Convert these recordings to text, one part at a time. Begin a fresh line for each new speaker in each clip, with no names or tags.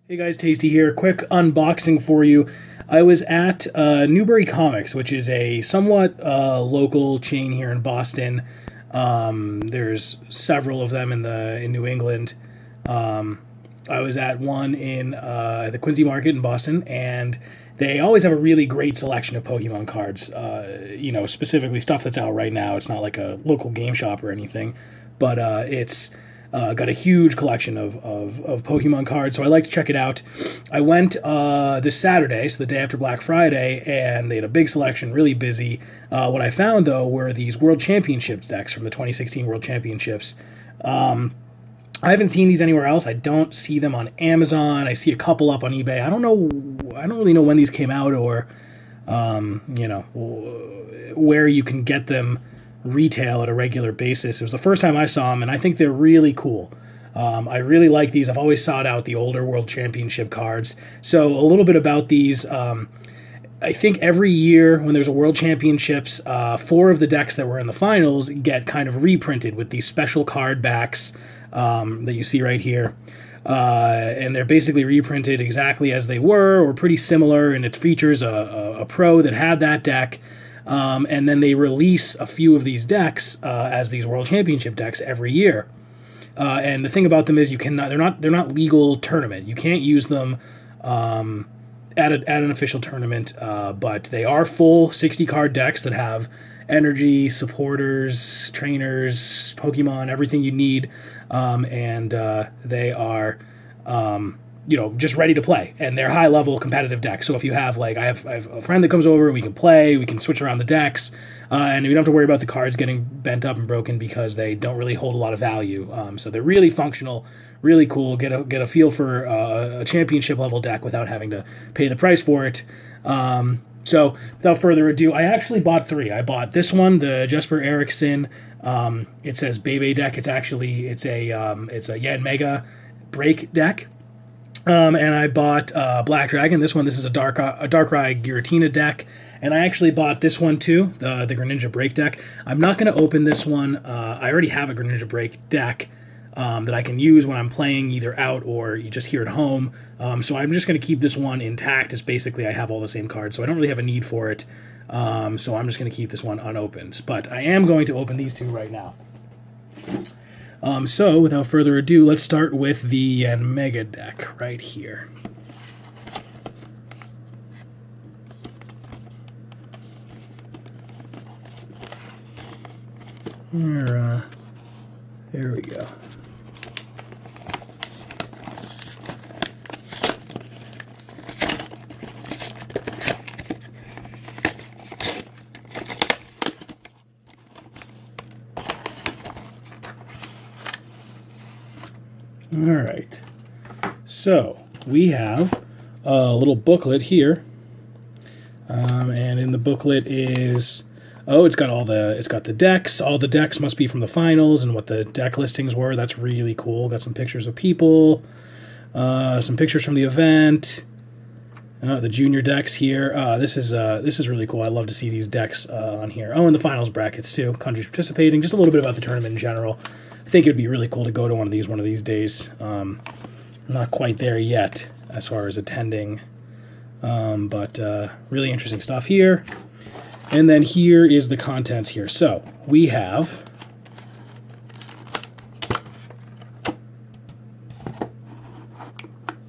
Hey guys, Tasty here. Quick unboxing for you. I was at Newbury Comics, which is a somewhat local chain here in Boston. There's several of them in New England. I was at one in the Quincy Market in Boston, and they always have a really great selection of Pokemon cards. Specifically stuff that's out right now. It's not like a local game shop or anything, but it's got a huge collection of Pokemon cards, so I like to check it out. I went this Saturday, so the day after Black Friday, and they had a big selection, really busy. What I found, though, were these World Championships decks from the 2016 World Championships. I haven't seen these anywhere else. I don't see them on Amazon. I see a couple up on eBay. I don't really know when these came out or, where you can get them retail at a regular basis. It was the first time I saw them, and I think they're really cool. I really like these. I've always sought out the older World Championship cards. So a little bit about these. I think every year when there's a World Championships, 4 of the decks that were in the finals get kind of reprinted with these special card backs that you see right here. And they're basically reprinted exactly as they were or pretty similar, and it features a pro that had that deck. And then they release a few of these decks as these World Championship decks every year. And the thing about them is they're not legal tournament. You can't use them at an official tournament, but they are full 60 card decks that have energy, supporters, trainers, Pokemon, everything you need, and they are just ready to play, and they're high level competitive decks. So if you have I have a friend that comes over, we can play, we can switch around the decks, and we don't have to worry about the cards getting bent up and broken because they don't really hold a lot of value. So they're really functional, really cool. Get a feel for a championship level deck without having to pay the price for it. So without further ado, I actually bought 3. I bought this one, the Jesper Erickson. It says Bebe deck. It's a Yanmega break deck. And I bought Black Dragon. This is a Darkrai Giratina deck. And I actually bought this one too, the Greninja Break deck. I'm not going to open this one. I already have a Greninja Break deck that I can use when I'm playing either out or just here at home. So I'm just going to keep this one intact. It's basically I have all the same cards, so I don't really have a need for it. So I'm just going to keep this one unopened. But I am going to open these 2 right now. So without further ado, let's start with the Yanmega deck right here. There we go. All right, so we have a little booklet here, and in the booklet is it's got the decks. All the decks must be from the finals and what the deck listings were. That's really cool. Got some pictures of people, some pictures from the event, the junior decks here. This is really cool. I love to see these decks on here. Oh, and the finals brackets too. Countries participating. Just a little bit about the tournament in general. I think it would be really cool to go to one of these days. I'm not quite there yet as far as attending, but really interesting stuff here. And then here is the contents here. So we have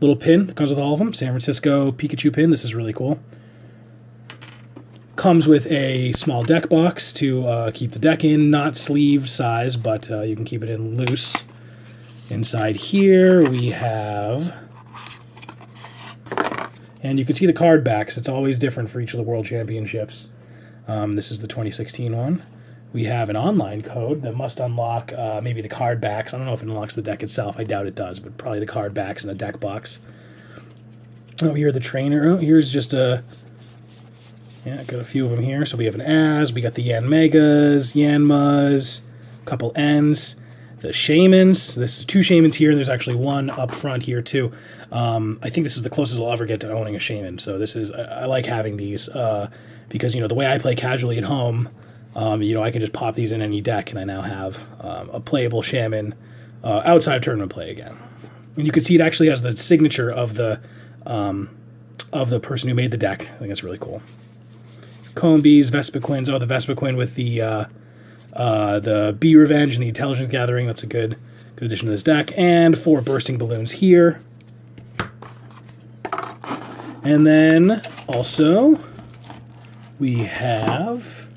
little pin that comes with all of them. San Francisco Pikachu pin. This is really cool. Comes with a small deck box to keep the deck in, not sleeve size, but you can keep it in loose. Inside here we have, and you can see the card backs. It's always different for each of the World Championships. This is the 2016 one. We have an online code that must unlock maybe the card backs. I don't know if it unlocks the deck itself. I doubt it does, but probably the card backs and a deck box. Oh, here are the trainer. Oh, here's just a... Yeah, got a few of them here. So we have an Az, we got the Yanmegas, Yanmas, a couple Ns, the Shamans. This is 2 Shamans here, and there's actually 1 up front here too. I think this is the closest I'll ever get to owning a Shaman. So I like having these because the way I play casually at home, I can just pop these in any deck, and I now have a playable Shaman outside of tournament play again. And you can see it actually has the signature of the person who made the deck. I think that's really cool. Combees, Vespiquins. Oh, the Vespiquin with the Bee Revenge and the Intelligence Gathering. That's a good addition to this deck. And 4 Bursting Balloons here. And then also we have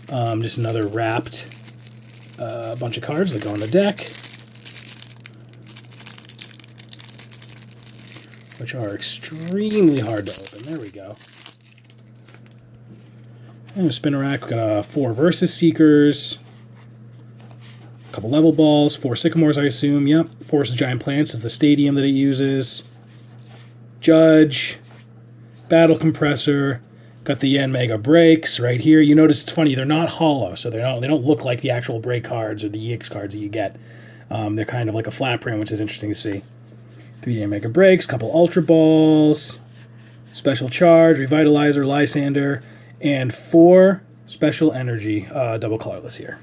just another wrapped bunch of cards that go on the deck, which are extremely hard to open. There we go. And a spinner rack. We've got 4 Versus Seekers, a couple level balls, 4 Sycamores, I assume. Yep. Forest of Giant Plants is the stadium that it uses. Judge, Battle Compressor. Got the Yanmega breaks right here. You notice it's funny, they're not hollow, so they don't look like the actual break cards or the EX cards that you get. They're kind of like a flat print, which is interesting to see. 3 Yanmega breaks, couple Ultra Balls, Special Charge, Revitalizer, Lysander, and 4 Special Energy, double colorless here.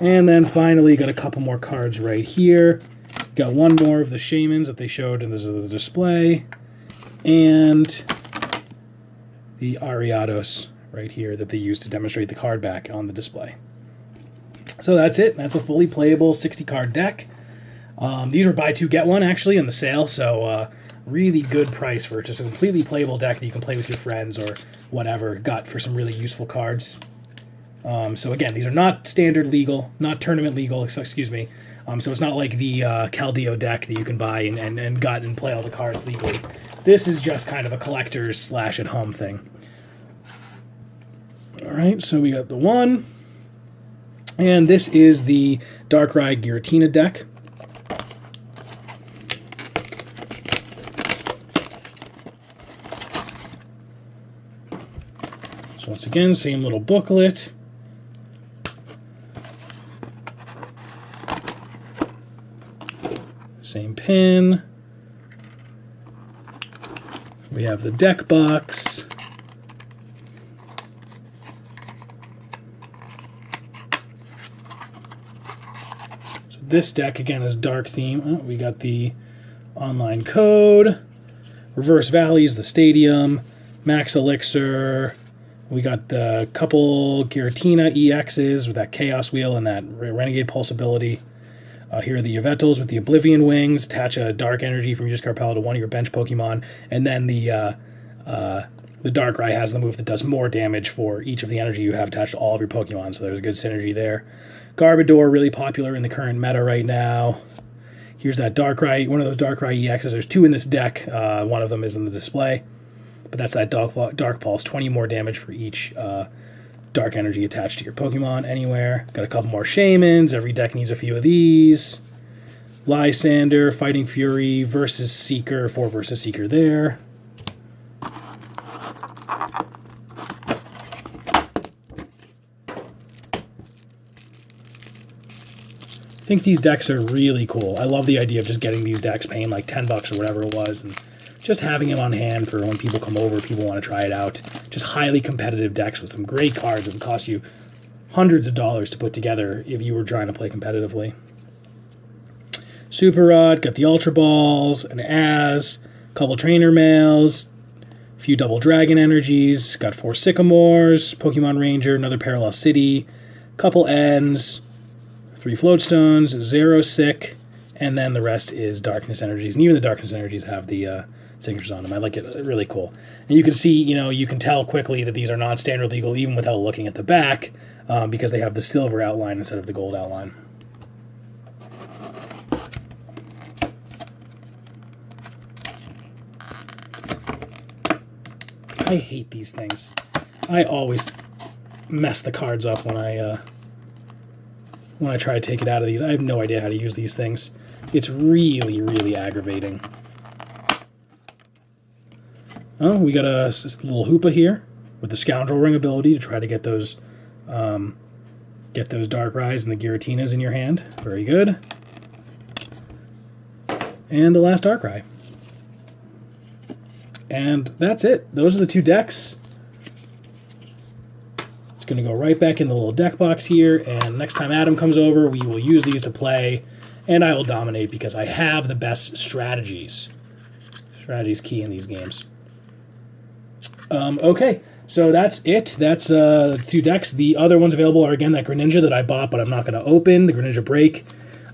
And then finally, got a couple more cards right here. Got one more of the Shamans that they showed in the display. And the Ariados right here that they used to demonstrate the card back on the display. So that's it. That's a fully playable 60-card deck. These were buy 2, get 1, actually, on the sale. So really good price for just a completely playable deck that you can play with your friends or whatever. Got for some really useful cards. So again, these are not standard legal, not tournament legal, excuse me. So it's not like the Caldeo deck that you can buy and gut and play all the cards legally. This is just kind of a collector's / at home thing. Alright, so we got the 1. And this is the Darkrai Giratina deck. So once again, same little booklet. Same pin. We have the deck box. So this deck, again, is dark theme. Oh, we got the online code. Reverse Valleys, the stadium. Max Elixir. We got the couple Giratina EXs with that Chaos Wheel and that Renegade Pulse ability. Here are the Yvetals with the Oblivion Wings. Attach a Dark Energy from your discard pile to one of your bench Pokemon. And then the Darkrai has the move that does more damage for each of the energy you have attached to all of your Pokemon. So there's a good synergy there. Garbodor, really popular in the current meta right now. Here's that Darkrai, one of those Darkrai EXs. There's 2 in this deck. One of them is in the display. But that's that Dark Pulse. 20 more damage for each Dark Energy attached to your Pokemon anywhere. Got a couple more Shamans. Every deck needs a few of these. Lysander, Fighting Fury, Versus Seeker, 4 Versus Seeker there. I think these decks are really cool. I love the idea of just getting these decks, paying like $10 or whatever it was, and just having them on hand for when people come over, people want to try it out. Just highly competitive decks with some great cards that would cost you hundreds of dollars to put together if you were trying to play competitively. Super Rod, got the Ultra Balls, an Az, a couple Trainer Mails, a few Double Dragon Energies, got 4 Sycamores, Pokemon Ranger, another Parallel City, couple Ends, 3 Floatstones, 0 Sick, and then the rest is Darkness Energies. And even the Darkness Energies have the signatures on them. I like it. It's really cool. And you can see, you can tell quickly that these are not standard legal even without looking at the back because they have the silver outline instead of the gold outline. I hate these things. I always mess the cards up when I try to take it out of these. I have no idea how to use these things. It's really, really aggravating. Oh, we got a little Hoopa here with the Scoundrel Ring ability to try to get those Darkrai's and the Giratinas in your hand. Very good. And the last Darkrai. And that's it. Those are the 2 decks. It's going to go right back in the little deck box here, and next time Adam comes over, we will use these to play and I will dominate because I have the best strategies. Strategy is key in these games. Okay, so that's it. That's 2 decks. The other ones available are, again, that Greninja that I bought, but I'm not going to open, the Greninja Break.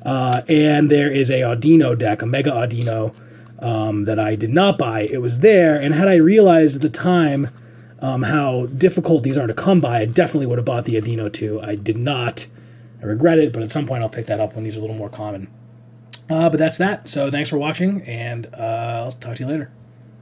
And there is a Audino deck, a Mega Audino, that I did not buy. It was there, and had I realized at the time how difficult these are to come by, I definitely would have bought the Audino too. I did not. I regret it, but at some point I'll pick that up when these are a little more common. But that's that. So thanks for watching, and I'll talk to you later.